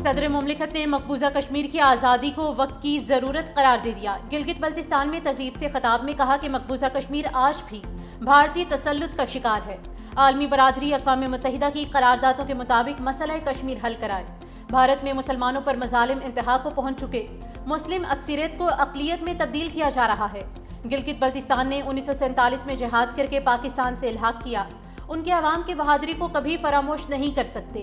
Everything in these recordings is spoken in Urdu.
صدر مملکت نے مقبوضہ کشمیر کی آزادی کو وقت کی ضرورت قرار دے دیا۔ گلگت بلتستان میں تقریب سے خطاب میں کہا کہ مقبوضہ کشمیر آج بھی بھارتی تسلط کا شکار ہے۔ عالمی برادری اقوام متحدہ کی قراردادوں کے مطابق مسئلہ کشمیر حل کرائے۔ بھارت میں مسلمانوں پر مظالم انتہا کو پہنچ چکے، مسلم اکثریت کو اقلیت میں تبدیل کیا جا رہا ہے۔ گلگت بلتستان نے 1947 میں جہاد کر کے پاکستان سے الحاق کیا۔ ان کے عوام کی بہادری کو کبھی فراموش نہیں کر سکتے۔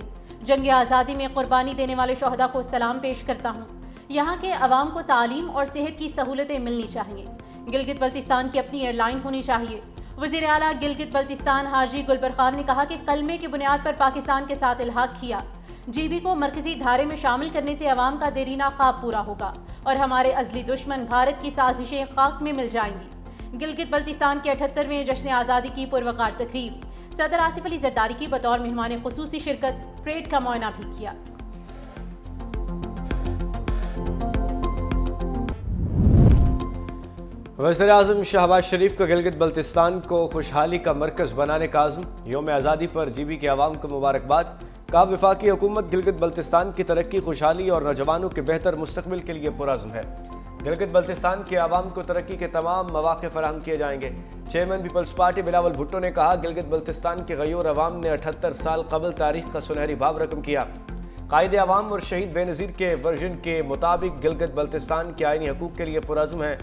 جنگ آزادی میں قربانی دینے والے شہداء کو سلام پیش کرتا ہوں۔ یہاں کے عوام کو تعلیم اور صحت کی سہولتیں ملنی چاہیے۔ گلگت بلتستان کی اپنی ایئر لائن ہونی چاہیے۔ وزیر اعلیٰ گلگت بلتستان حاجی گلبر خان نے کہا کہ کلمے کی بنیاد پر پاکستان کے ساتھ الحاق کیا۔ جی بی کو مرکزی دھارے میں شامل کرنے سے عوام کا دیرینہ خواب پورا ہوگا اور ہمارے ازلی دشمن بھارت کی سازشیں خاک میں مل جائیں گی۔ گلگت بلتستان کے 78ویں جشن آزادی کی پروقار تقریب، صدر آصف علی زرداری کی بطور مہمان خصوصی شرکت، پریڈ کا معائنہ بھی کیا۔ وزیر اعظم شہباز شریف کا گلگت بلتستان کو خوشحالی کا مرکز بنانے کا عزم، یوم آزادی پر جی بی کے عوام کو مبارکباد۔ کہا وفاقی حکومت گلگت بلتستان کی ترقی، خوشحالی اور نوجوانوں کے بہتر مستقبل کے لیے پرعزم ہے۔ گلگت بلتستان کے عوام کو ترقی کے تمام مواقع فراہم کیے جائیں گے۔ چیئرمین پیپلز پارٹی بلاول بھٹو نے کہا گلگت بلتستان کے غیور عوام نے 78 سال قبل تاریخ کا سنہری باب رقم کیا۔ قائد عوام اور شہید بے نظیر کے ورژن کے مطابق گلگت بلتستان کے آئینی حقوق کے لیے پرعزم ہے۔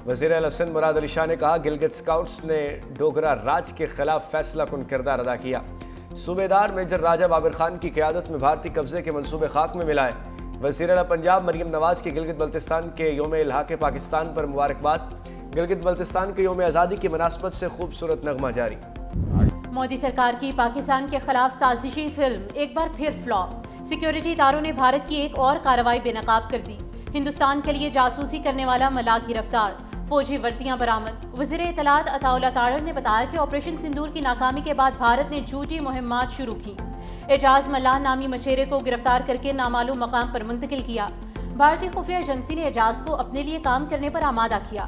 وزیر اعلیٰ سندھ مراد علی شاہ نے کہا گلگت اسکاؤٹس نے ڈوگرا راج کے خلاف فیصلہ کن کردار ادا کیا۔ صوبیدار میجر راجہ بابر خان کی قیادت میں بھارتی قبضے کے منصوبے خاک میں ملائے۔ وزیر اعلیٰ پنجاب مریم نواز کی گلگت بلتستان کے یوم الحاق پاکستان پر مبارکباد۔ گلگت بلتستان کے یوم آزادی کی مناسبت سے خوبصورت نغمہ جاری۔ مودی سرکار کی پاکستان کے خلاف سازشی فلم ایک بار پھر فلاپ، سیکیورٹی اداروں نے بھارت کی ایک اور کارروائی بے نقاب کر دی۔ ہندوستان کے لیے جاسوسی کرنے والا ملاح گرفتار، فوجی وردیاں برآمد۔ وزیر اطلاعات عطا اللہ تارڑ نے بتایا کہ آپریشن سندور کی ناکامی کے بعد بھارت نے جھوٹی مہمات شروع کی۔ اعجاز ملاح نامی مشیرے کو گرفتار کر کے نامعلوم مقام پر منتقل کیا۔ بھارتی خفیہ ایجنسی نے اعجاز کو اپنے لیے کام کرنے پر آمادہ کیا۔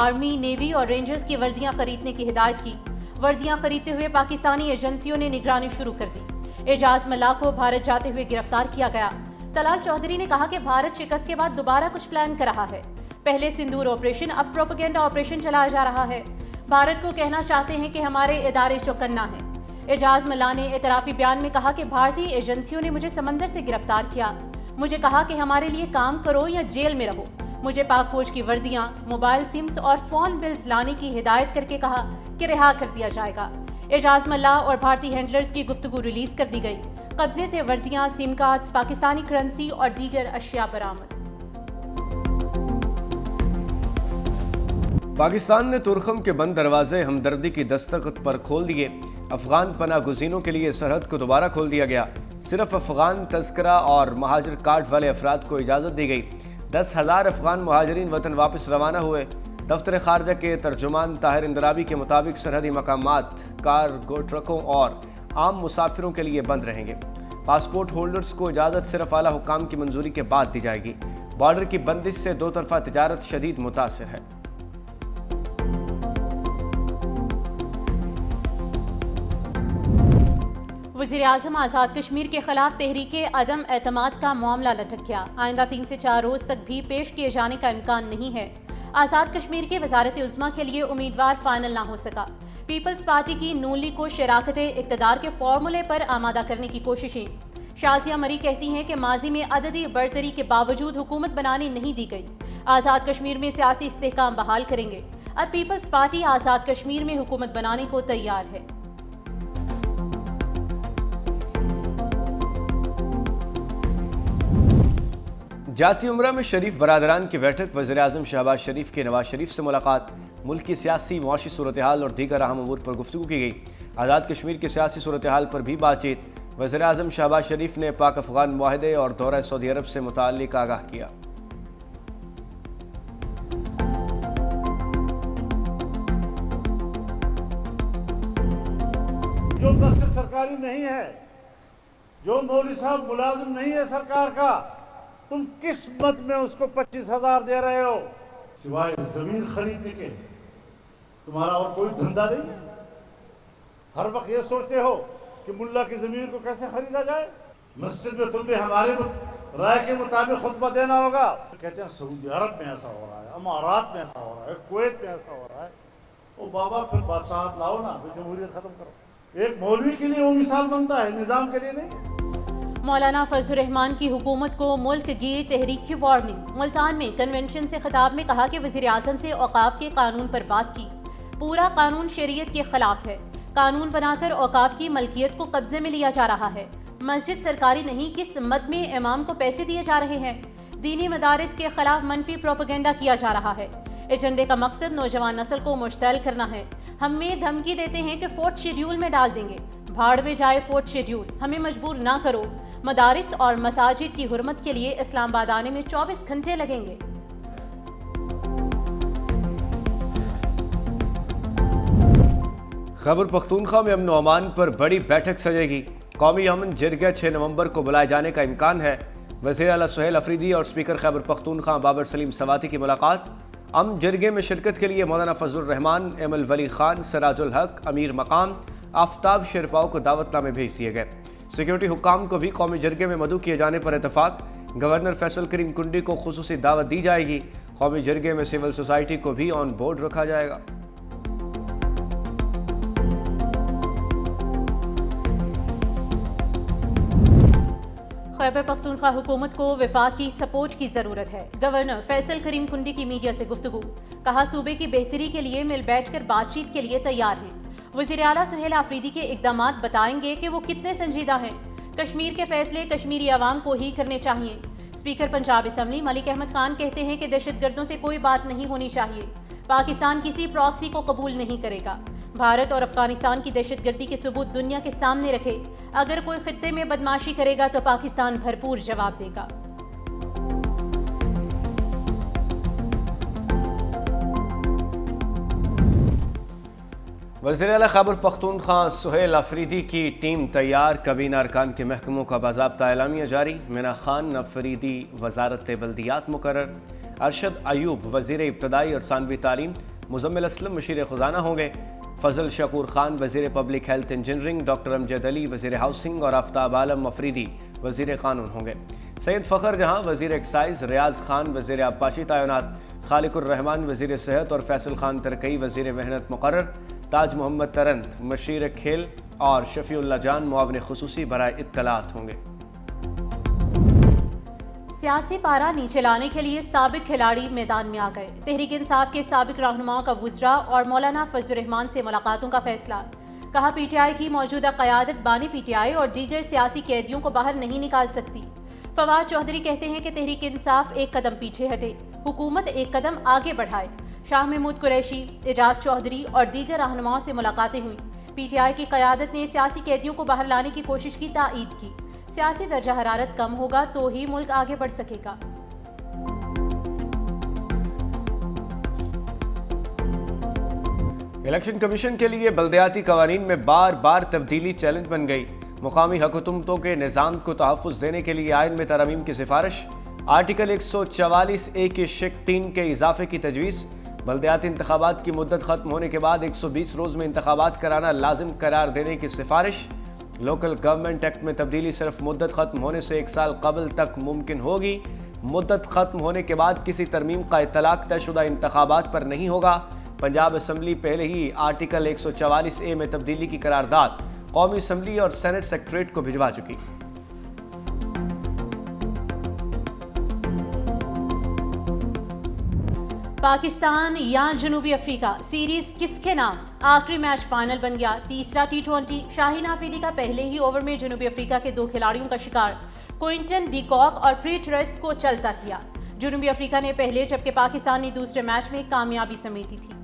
آرمی، نیوی اور رینجرز کی وردیاں خریدنے کی ہدایت کی۔ وردیاں خریدتے ہوئے پاکستانی ایجنسیوں نے نگرانی شروع کر دی۔ اعجاز ملاح کو بھارت جاتے ہوئے گرفتار کیا گیا۔ طلال چودھری نے کہا کہ بھارت شکست کے بعد دوبارہ کچھ پلان کر رہا ہے۔ پہلے سندور آپریشن، اب پروپیگنڈا آپریشن چلایا جا رہا ہے۔ بھارت کو کہنا چاہتے ہیں کہ ہمارے ادارے چوکنا ہیں۔ اعجاز ملاح نے اعترافی بیان میں کہا کہ بھارتی ایجنسیوں نے مجھے سمندر سے گرفتار کیا، مجھے کہا کہ ہمارے لیے کام کرو یا جیل میں رہو۔ مجھے پاک فوج کی وردیاں، موبائل سمز اور فون بلز لانے کی ہدایت کر کے کہا کہ رہا کر دیا جائے گا۔ اعجاز ملاح اور بھارتی ہینڈلرز کی گفتگو ریلیز کر دی گئی۔ قبضے سے وردیاں، سم کارڈز، پاکستانی کرنسی اور دیگر اشیاء برآمد۔ پاکستان نے تورخم کے بند دروازے ہمدردی کی دستخط پر کھول دیے۔ افغان پناہ گزینوں کے لیے سرحد کو دوبارہ کھول دیا گیا۔ صرف افغان تذکرہ اور مہاجر کارڈ والے افراد کو اجازت دی گئی۔ 10,000 افغان مہاجرین وطن واپس روانہ ہوئے۔ دفتر خارجہ کے ترجمان طاہر اندرابی کے مطابق سرحدی مقامات کارگو ٹرکوں اور عام مسافروں کے لیے بند رہیں گے۔ پاسپورٹ ہولڈرز کو اجازت صرف اعلیٰ حکام کی منظوری کے بعد دی جائے گی۔ بارڈر کی بندش سے دو طرفہ تجارت شدید متاثر ہے۔ وزیر اعظم آزاد کشمیر کے خلاف تحریک عدم اعتماد کا معاملہ لٹک گیا۔ آئندہ 3 سے 4 روز تک بھی پیش کیے جانے کا امکان نہیں ہے۔ آزاد کشمیر کے وزارت عظمیٰ کے لیے امیدوار فائنل نہ ہو سکا۔ پیپلز پارٹی کی نون لیگ کو شراکت اقتدار کے فارمولے پر آمادہ کرنے کی کوششیں۔ شازیہ مری کہتی ہیں کہ ماضی میں عددی برتری کے باوجود حکومت بنانے نہیں دی گئی۔ آزاد کشمیر میں سیاسی استحکام بحال کریں گے۔ اب پیپلز پارٹی آزاد کشمیر میں حکومت بنانے کو تیار ہے۔ جاتی عمرہ میں شریف برادران کی بیٹھک، وزیر اعظم شہباز شریف کی نواز شریف سے ملاقات، ملک کی سیاسی معاشی صورتحال اور دیگر اہم امور پر گفتگو کی گئی۔ آزاد کشمیر کی سیاسی صورتحال پر بھی بات چیت۔ وزیر اعظم شہباز شریف نے پاک افغان معاہدے اور دورہ سعودی عرب سے متعلق آگاہ کیا۔ جو بس سرکاری نہیں ہے، جو مولوی صاحب ملازم نہیں ہے سرکار کا، تم کس مد میں اس کو 25,000 دے رہے ہو؟ سوائے زمین خریدنے کے تمہارا اور کوئی دھندا نہیں ہے؟ ہر وقت یہ سوچتے ہو کہ ملا کی زمین کو کیسے خریدا جائے؟ مسجد میں تم نے ہمارے رائے کے مطابق خطبہ دینا ہوگا. کہتے ہیں سعودی عرب میں ایسا ہو رہا ہے, امارات میں ایسا ہو رہا ہے, کویت میں ایسا ہو رہا ہے. وہ بابا پھر بادشاہت لاؤ نا, پھر جمہوریت ختم کرو. ایک مولوی کے لیے وہ مثال بنتا ہے, نظام کے لیے نہیں. مولانا فضل الرحمان کی حکومت کو ملک گیر تحریک کی وارننگ. ملتان میں کنونشن سے خطاب میں کہا کہ وزیر اعظم سے اوقاف کے قانون پر بات کی. پورا قانون شریعت کے خلاف ہے. قانون بنا کر اوقاف کی ملکیت کو قبضے میں لیا جا رہا ہے. مسجد سرکاری نہیں, کس مد میں امام کو پیسے دیے جا رہے ہیں. دینی مدارس کے خلاف منفی پروپیگنڈا کیا جا رہا ہے. ایجنڈے کا مقصد نوجوان نسل کو مشتعل کرنا ہے. ہمیں دھمکی دیتے ہیں کہ فورتھ شیڈیول میں ڈال دیں گے. بھاڑ میں جائے فورتھ شیڈیول, ہمیں مجبور نہ کرو. مدارس اور مساجد کی حرمت کے لیے اسلام آباد آنے میں 24 گھنٹے لگیں گے. خیبر پختونخوا میں امن و امان پر بڑی بیٹھک سجے گی. قومی امن جرگہ 6 نومبر کو بلائے جانے کا امکان ہے. وزیر اعلیٰ سہیل افریدی اور اسپیکر خیبر پختونخوا بابر سلیم سواتی کی ملاقات. امن جرگے میں شرکت کے لیے مولانا فضل الرحمان, ایم الولی خان, سراج الحق, امیر مقام, آفتاب شیرپاؤ کو دعوت نامے بھیج دیے گئے. سیکیورٹی حکام کو بھی قومی جرگے میں مدعو کیے جانے پر اتفاق. گورنر فیصل کریم کنڈی کو خصوصی دعوت دی جائے گی. قومی جرگے میں سول سوسائٹی کو بھی آن بورڈ رکھا جائے گا. خیبر پختونخوا حکومت کو وفاق کی سپورٹ کی ضرورت ہے. گورنر فیصل کریم کنڈی کی میڈیا سے گفتگو. کہا صوبے کی بہتری کے لیے مل بیٹھ کر بات چیت کے لیے تیار ہیں. وزیر اعلیٰ سہیل افریدی کے اقدامات بتائیں گے کہ وہ کتنے سنجیدہ ہیں. کشمیر کے فیصلے کشمیری عوام کو ہی کرنے چاہیے. اسپیکر پنجاب اسمبلی ملک احمد خان کہتے ہیں کہ دہشت گردوں سے کوئی بات نہیں ہونی چاہیے. پاکستان کسی پراکسی کو قبول نہیں کرے گا. بھارت اور افغانستان کی دہشت گردی کے ثبوت دنیا کے سامنے رکھے. اگر کوئی خطے میں بدماشی کرے گا تو پاکستان بھرپور جواب دے گا. وزیر اعلیٰ خیبر پختونخوا سہیل افریدی کی ٹیم تیار. کابینہ ارکان کے محکموں کا باضابطہ اعلامیہ جاری. مینا خان افریدی وزارت بلدیات مقرر. ارشد ایوب وزیر ابتدائی اور ثانوی تعلیم. مزمل اسلم مشیر خزانہ ہوں گے. فضل شکور خان وزیر پبلک ہیلتھ انجینئرنگ. ڈاکٹر امجد علی وزیر ہاؤسنگ اور آفتاب عالم افریدی وزیر قانون ہوں گے. سید فخر جہاں وزیر ایکسائز. ریاض خان وزیر آبپاشی تعینات. خالق الرحمان وزیر صحت اور فیصل خان ترکئی وزیر محنت مقرر. تاج محمد ترنت مشیر کھیل اور شفیع اللہ جان معاون خصوصی برائے اطلاعات ہوں گے. سیاسی پارا نیچے لانے کے لیے سابق کھلاڑی میدان میں آ گئے. تحریک انصاف کے سابق رہنماؤں کا وزراء اور مولانا فضل الرحمان سے ملاقاتوں کا فیصلہ. کہا پی ٹی آئی کی موجودہ قیادت بانی پی ٹی آئی اور دیگر سیاسی قیدیوں کو باہر نہیں نکال سکتی. فواد چودھری کہتے ہیں کہ تحریک انصاف ایک قدم پیچھے ہٹے, حکومت ایک قدم آگے بڑھائے. شاہ محمود قریشی, اعجاز چودھری اور دیگر رہنماؤں سے ملاقاتیں ہوئیں. پی ٹی آئی کی قیادت نے سیاسی قیدیوں کو باہر لانے کی کوشش کی تائید کی. سیاسی درجہ حرارت کم ہوگا تو ہی ملک آگے بڑھ سکے گا. الیکشن کمیشن کے لیے بلدیاتی قوانین میں بار بار تبدیلی چیلنج بن گئی. مقامی حکومتوں کے نظام کو تحفظ دینے کے لیے آئین میں ترامیم کی سفارش. آرٹیکل 144A کی شق 3 کے اضافے کی تجویز. بلدیاتی انتخابات کی مدت ختم ہونے کے بعد 120 روز میں انتخابات کرانا لازم قرار دینے کی سفارش. لوکل گورنمنٹ ایکٹ میں تبدیلی صرف مدت ختم ہونے سے 1 سال قبل تک ممکن ہوگی. مدت ختم ہونے کے بعد کسی ترمیم کا اطلاق طے شدہ انتخابات پر نہیں ہوگا. پنجاب اسمبلی پہلے ہی آرٹیکل 144A میں تبدیلی کی قرارداد قومی اسمبلی اور سینٹ سیکریٹریٹ کو بھجوا چکی. پاکستان یا جنوبی افریقہ سیریز کس کے نام؟ آخری میچ فائنل بن گیا. تیسرا T20 شاہین آفریدی کا پہلے ہی اوور میں جنوبی افریقہ کے 2 کھلاڑیوں کا شکار کوئنٹن ڈی کاک اور پریٹرس کو چلتا کیا. جنوبی افریقہ نے پہلے جبکہ پاکستان نے دوسرے میچ میں کامیابی سمیٹی تھی.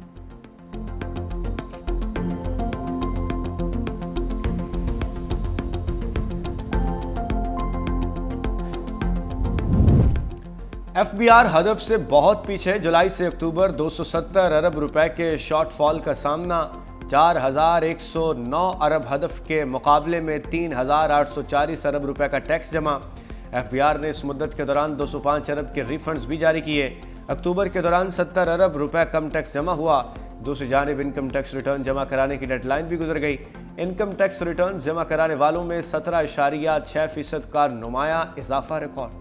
ایف بی آر ہدف سے بہت پیچھے. جولائی سے اکتوبر 270 ارب روپے کے شارٹ فال کا سامنا. 4109 ارب ہدف کے مقابلے میں 3840 ارب روپے کا ٹیکس جمع. ایف بی آر نے اس مدت کے دوران 205 ارب کے ری فنڈز بھی جاری کیے. اکتوبر کے دوران 70 ارب روپے کم ٹیکس جمع ہوا. دوسری جانب انکم ٹیکس ریٹرن جمع کرانے کی ڈیڈ لائن بھی گزر گئی. انکم ٹیکس ریٹرن جمع کرانے والوں میں 17.6% کا نمایاں اضافہ ریکارڈ.